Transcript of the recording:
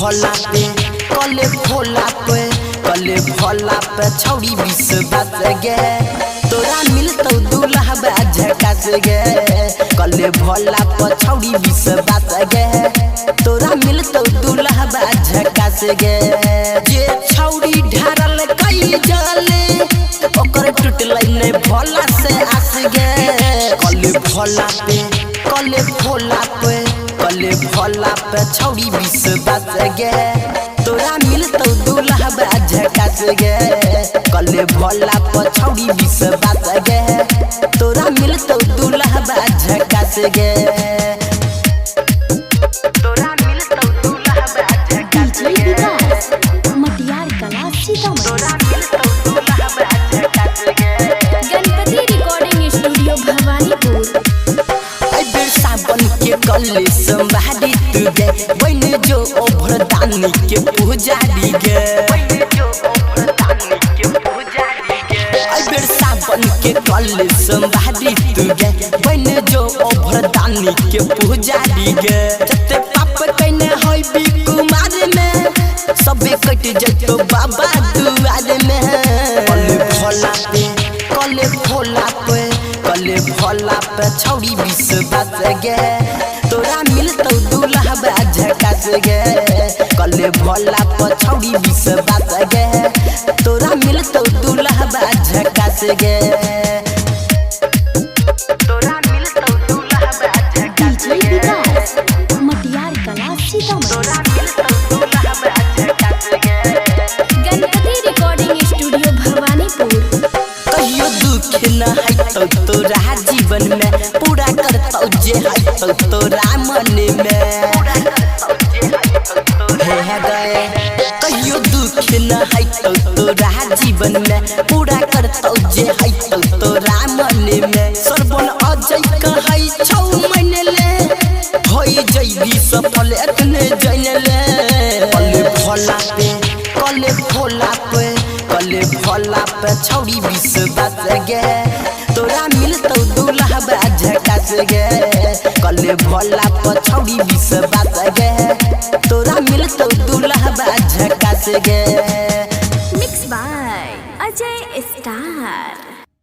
भोला पे कले भोला पे छौड़ी 20 बात गे तोरा मिलतौ दूल्हा झकास गे कले भोला पे छौड़ी 20 बात गे तोरा मिलतौ दूल्हा झकास गे जे छौड़ी ढारल कई जले ओकर टूटलै नै भोला से आस गे कले भोला पे छौड़ी 20 बात गे तोरा मिलतौ दूल्हा झकास गे कले भोला पे छौड़ी 20 बात गे तोरा मिलतौ दूल्हा झकास गे तोरा मिलतौ दूल्हा झकास गे मटियार कला सीतामढ़ी तोरा मिलतौ दूल्हा झकास गे गणपति रिकॉर्डिंग स्टूडियो भवानीपुर सावन के कले संभारी तू गे बन जो ओभरदानी के पुजारी गे अबेर सावन के कले संभारी तू गे बन जो ओभरदानी के पुजारी गे जते पाप कने होई बी कुमार में सबे कट जतो बाबा दुआर में कले भोला पे छौड़ी 20 बात गे तोरा मिलतौ दूल्हा झकास गे कले भोला पे छौड़ी 20 बात गे तोरा मिलतौ दूल्हा झकास गे तोरा मिलतौ दूल्हा झकास गे मटियार कला सीतामढ़ी तोरा मिलतौ दूल्हा झकास गे गणपति रिकॉर्डिंग स्टूडियो भवानीपुर कहियो दुख न हैतौ तोरा जीवन में पूरा करतौ जे हैतौ तोरा मन में हे गए कहियो दुख न हैतौ तोरा जीवन में पूरा करतौ जे हैतौ तोरा मन में सरबन अजय कहै छौ मनले होई जइबी सफल एतने जनले कले भोला पे छौड़ी 20 बात गे तोरा मिलतौ दूल्हा झकास गे कले भोला पे छौड़ी 20 बात गे तोरा मिलतौ दूल्हा झकास गे